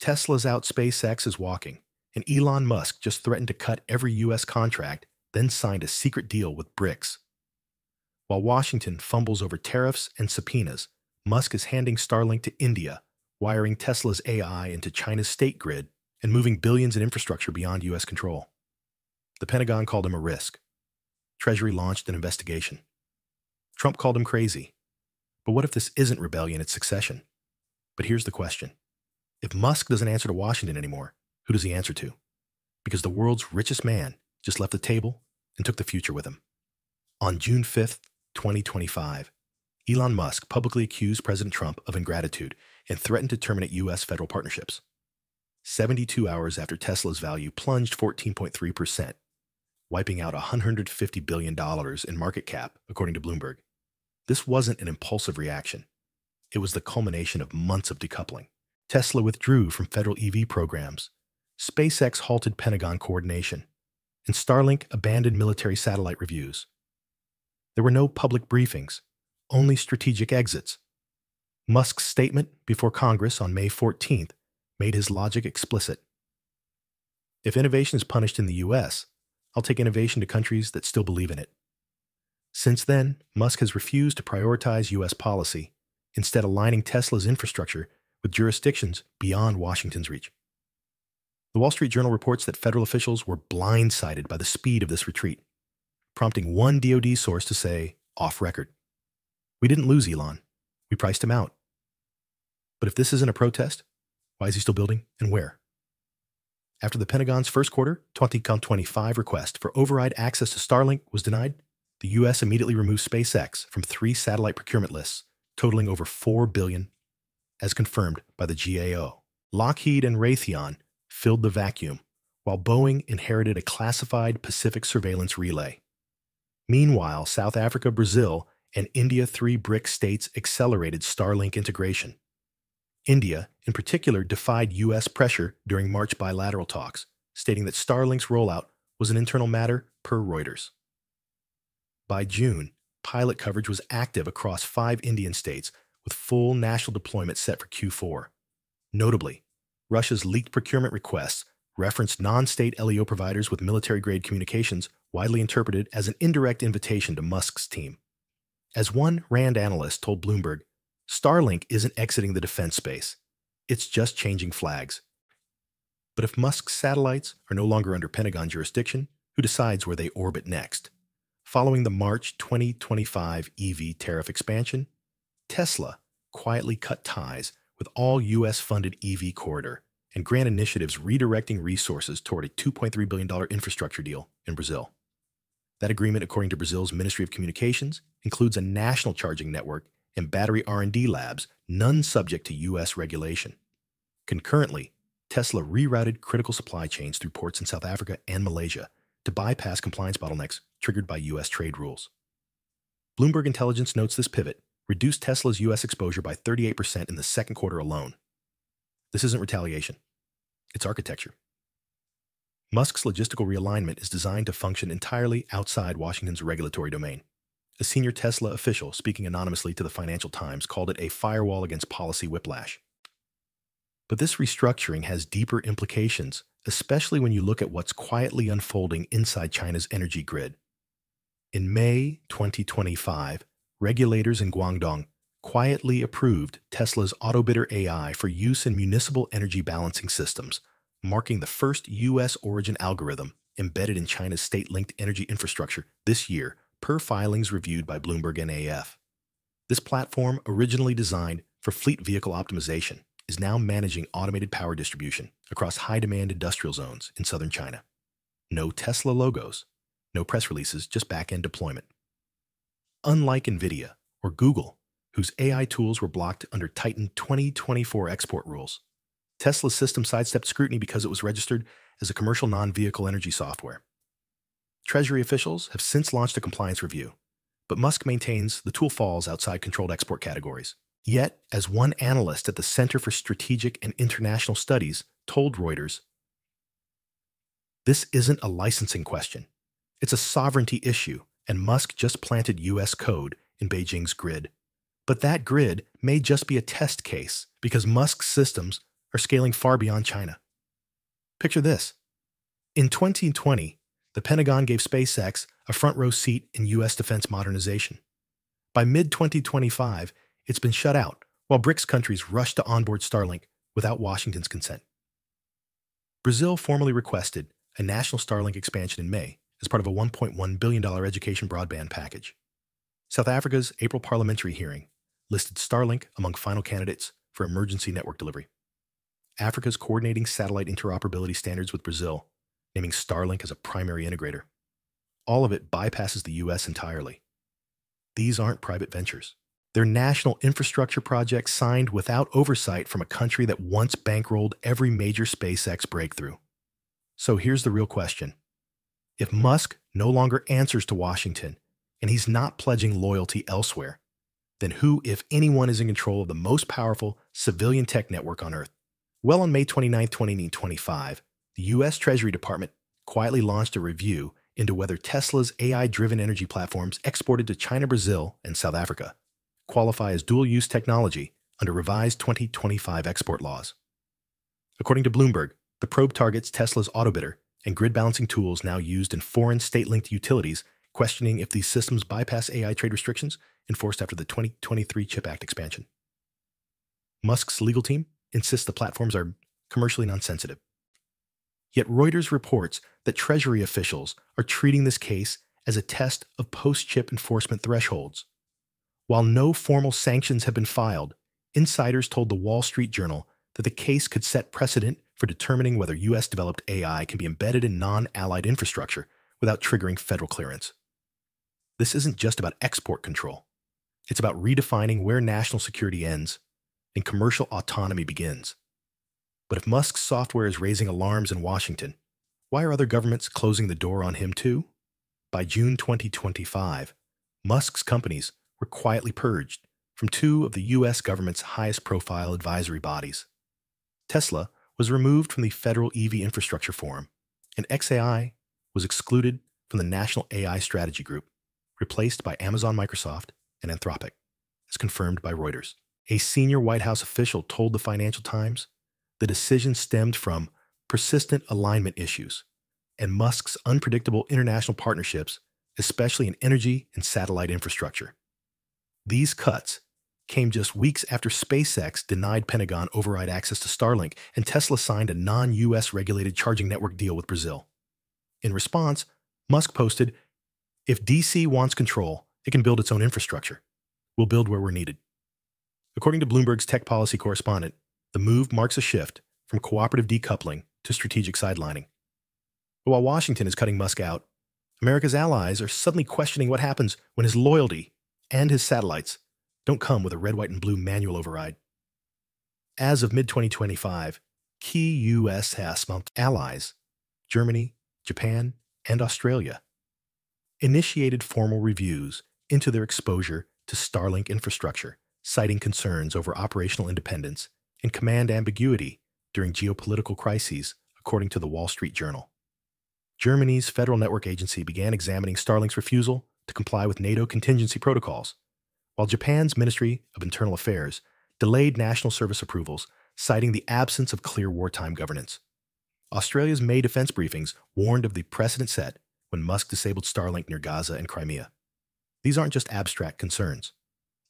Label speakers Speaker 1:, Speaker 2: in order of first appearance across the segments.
Speaker 1: Tesla's out, SpaceX is walking, and Elon Musk just threatened to cut every U.S. contract, then signed a secret deal with BRICS. While Washington fumbles over tariffs and subpoenas, Musk is handing Starlink to India, wiring Tesla's AI into China's state grid, and moving billions in infrastructure beyond U.S. control. The Pentagon called him a risk. Treasury launched an investigation. Trump called him crazy. But what if this isn't rebellion, it's succession? But here's the question. If Musk doesn't answer to Washington anymore, who does he answer to? Because the world's richest man just left the table and took the future with him. On June 5th, 2025, Elon Musk publicly accused President Trump of ingratitude and threatened to terminate U.S. federal partnerships. 72 hours after Tesla's value plunged 14.3%, wiping out $150 billion in market cap, according to Bloomberg. This wasn't an impulsive reaction. It was the culmination of months of decoupling. Tesla withdrew from federal EV programs, SpaceX halted Pentagon coordination, and Starlink abandoned military satellite reviews. There were no public briefings, only strategic exits. Musk's statement before Congress on May 14th made his logic explicit. If innovation is punished in the U.S., I'll take innovation to countries that still believe in it. Since then, Musk has refused to prioritize U.S. policy, instead aligning Tesla's infrastructure with jurisdictions beyond Washington's reach. The Wall Street Journal reports that federal officials were blindsided by the speed of this retreat, prompting one DoD source to say, off record, "We didn't lose Elon. We priced him out." But if this isn't a protest, why is he still building and where? After the Pentagon's first quarter 2025 request for override access to Starlink was denied, the U.S. immediately removed SpaceX from 3 satellite procurement lists, totaling over $4 billion, as confirmed by the GAO. Lockheed and Raytheon filled the vacuum, while Boeing inherited a classified Pacific surveillance relay. Meanwhile, South Africa, Brazil, and India, 3 BRICS states accelerated Starlink integration. India, in particular, defied U.S. pressure during March bilateral talks, stating that Starlink's rollout was an internal matter per Reuters. By June, pilot coverage was active across 5 Indian states, with full national deployment set for Q4. Notably, Russia's leaked procurement requests referenced non-state LEO providers with military-grade communications, widely interpreted as an indirect invitation to Musk's team. As one RAND analyst told Bloomberg, Starlink isn't exiting the defense space. It's just changing flags. But if Musk's satellites are no longer under Pentagon jurisdiction, who decides where they orbit next? Following the March 2025 EV tariff expansion, Tesla quietly cut ties with all U.S.-funded EV corridor and grant initiatives redirecting resources toward a $2.3 billion infrastructure deal in Brazil. That agreement, according to Brazil's Ministry of Communications, includes a national charging network and battery R&D labs, none subject to U.S. regulation. Concurrently, Tesla rerouted critical supply chains through ports in South Africa and Malaysia to bypass compliance bottlenecks triggered by U.S. trade rules. Bloomberg Intelligence notes this pivot reduced Tesla's U.S. exposure by 38% in the second quarter alone. This isn't retaliation. It's architecture. Musk's logistical realignment is designed to function entirely outside Washington's regulatory domain. A senior Tesla official speaking anonymously to the Financial Times called it a firewall against policy whiplash. But this restructuring has deeper implications, especially when you look at what's quietly unfolding inside China's energy grid. In May 2025, regulators in Guangdong quietly approved Tesla's AutoBidder AI for use in municipal energy balancing systems, marking the first U.S. origin algorithm embedded in China's state-linked energy infrastructure this year, per filings reviewed by Bloomberg and AF. This platform, originally designed for fleet vehicle optimization, is now managing automated power distribution across high-demand industrial zones in southern China. No Tesla logos, no press releases, just back-end deployment. Unlike NVIDIA or Google, whose AI tools were blocked under tightened 2024 export rules, Tesla's system sidestepped scrutiny because it was registered as a commercial non-vehicle energy software. Treasury officials have since launched a compliance review, but Musk maintains the tool falls outside controlled export categories. Yet, as one analyst at the Center for Strategic and International Studies told Reuters, this isn't a licensing question. It's a sovereignty issue, and Musk just planted U.S. code in Beijing's grid. But that grid may just be a test case because Musk's systems are scaling far beyond China. Picture this. In 2020, the Pentagon gave SpaceX a front-row seat in U.S. defense modernization. By mid-2025, it's been shut out, while BRICS countries rush to onboard Starlink without Washington's consent. Brazil formally requested a national Starlink expansion in May as part of a $1.1 billion education broadband package. South Africa's April parliamentary hearing listed Starlink among final candidates for emergency network delivery. Africa's coordinating satellite interoperability standards with Brazil, naming Starlink as a primary integrator. All of it bypasses the U.S. entirely. These aren't private ventures. They're national infrastructure projects signed without oversight from a country that once bankrolled every major SpaceX breakthrough. So here's the real question. If Musk no longer answers to Washington, and he's not pledging loyalty elsewhere, then who, if anyone, is in control of the most powerful civilian tech network on Earth? Well, on May 29, 2025, the U.S. Treasury Department quietly launched a review into whether Tesla's AI-driven energy platforms exported to China, Brazil, and South Africa qualify as dual-use technology under revised 2025 export laws. According to Bloomberg, the probe targets Tesla's autobidder and grid balancing tools now used in foreign state-linked utilities, questioning if these systems bypass AI trade restrictions enforced after the 2023 CHIP Act expansion. Musk's legal team insists the platforms are commercially non-sensitive. Yet Reuters reports that Treasury officials are treating this case as a test of post-chip enforcement thresholds. While no formal sanctions have been filed, insiders told the Wall Street Journal that the case could set precedent for determining whether U.S.-developed AI can be embedded in non-allied infrastructure without triggering federal clearance. This isn't just about export control. It's about redefining where national security ends and commercial autonomy begins. But if Musk's software is raising alarms in Washington, why are other governments closing the door on him too? By June 2025, Musk's companies were quietly purged from two of the U.S. government's highest-profile advisory bodies. Tesla was removed from the Federal EV Infrastructure Forum, and XAI was excluded from the National AI Strategy Group, replaced by Amazon, Microsoft, and Anthropic, as confirmed by Reuters. A senior White House official told the Financial Times the decision stemmed from persistent alignment issues and Musk's unpredictable international partnerships, especially in energy and satellite infrastructure. These cuts came just weeks after SpaceX denied Pentagon override access to Starlink and Tesla signed a non-U.S. regulated charging network deal with Brazil. In response, Musk posted, "If DC wants control, it can build its own infrastructure. We'll build where we're needed." According to Bloomberg's tech policy correspondent, the move marks a shift from cooperative decoupling to strategic sidelining. But while Washington is cutting Musk out, America's allies are suddenly questioning what happens when his loyalty and his satellites don't come with a red, white, and blue manual override. As of mid-2025, key U.S. allies, Germany, Japan, and Australia, initiated formal reviews into their exposure to Starlink infrastructure, citing concerns over operational independence and command ambiguity during geopolitical crises, according to the Wall Street Journal. Germany's Federal Network Agency began examining Starlink's refusal to comply with NATO contingency protocols, while Japan's Ministry of Internal Affairs delayed national service approvals, citing the absence of clear wartime governance. Australia's May defense briefings warned of the precedent set when Musk disabled Starlink near Gaza and Crimea. These aren't just abstract concerns.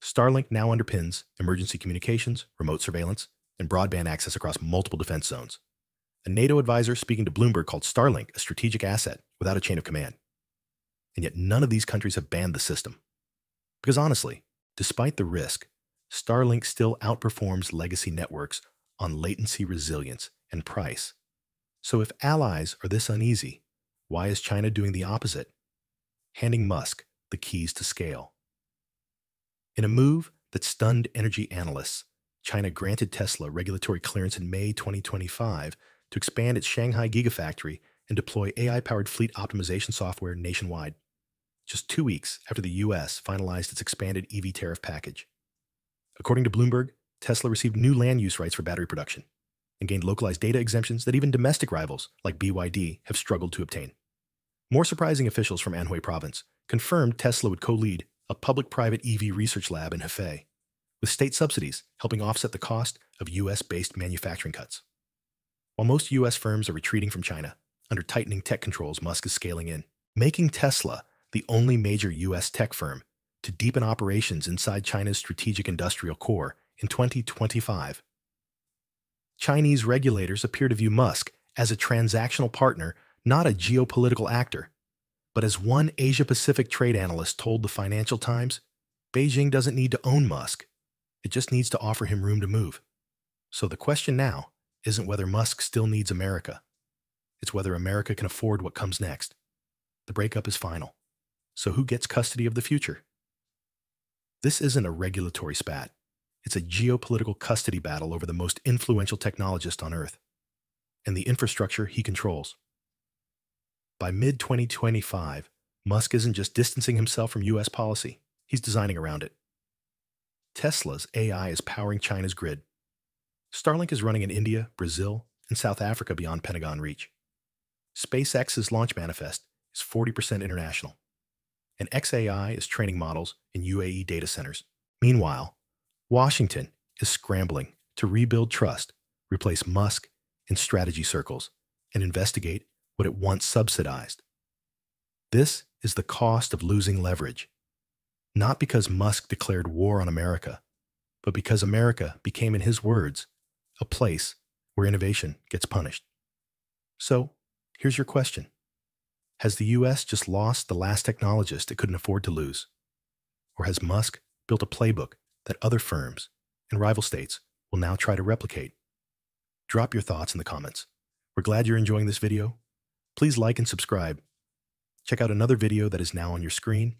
Speaker 1: Starlink now underpins emergency communications, remote surveillance, and broadband access across multiple defense zones. A NATO advisor speaking to Bloomberg called Starlink a strategic asset without a chain of command. And yet none of these countries have banned the system. Because honestly, despite the risk, Starlink still outperforms legacy networks on latency resilience and price. So if allies are this uneasy, why is China doing the opposite? Handing Musk the keys to scale. In a move that stunned energy analysts, China granted Tesla regulatory clearance in May 2025 to expand its Shanghai Gigafactory and deploy AI-powered fleet optimization software nationwide, just 2 weeks after the U.S. finalized its expanded EV tariff package. According to Bloomberg, Tesla received new land use rights for battery production and gained localized data exemptions that even domestic rivals like BYD have struggled to obtain. More surprising, officials from Anhui province confirmed Tesla would co-lead a public-private EV research lab in Hefei, with state subsidies helping offset the cost of US-based manufacturing cuts. While most US firms are retreating from China, under tightening tech controls, Musk is scaling in, making Tesla the only major US tech firm to deepen operations inside China's strategic industrial core in 2025. Chinese regulators appear to view Musk as a transactional partner, not a geopolitical actor. But as one Asia-Pacific trade analyst told the Financial Times, Beijing doesn't need to own Musk. It just needs to offer him room to move. So the question now isn't whether Musk still needs America. It's whether America can afford what comes next. The breakup is final. So who gets custody of the future? This isn't a regulatory spat. It's a geopolitical custody battle over the most influential technologist on Earth and the infrastructure he controls. By mid-2025, Musk isn't just distancing himself from US policy, he's designing around it. Tesla's AI is powering China's grid. Starlink is running in India, Brazil, and South Africa beyond Pentagon reach. SpaceX's launch manifest is 40% international, and XAI is training models in UAE data centers. Meanwhile, Washington is scrambling to rebuild trust, replace Musk in strategy circles, and investigate what it once subsidized. This is the cost of losing leverage, not because Musk declared war on America, but because America became, in his words, a place where innovation gets punished. So, here's your question. Has the US just lost the last technologist it couldn't afford to lose? Or has Musk built a playbook that other firms and rival states will now try to replicate? Drop your thoughts in the comments. We're glad you're enjoying this video. Please like and subscribe. Check out another video that is now on your screen,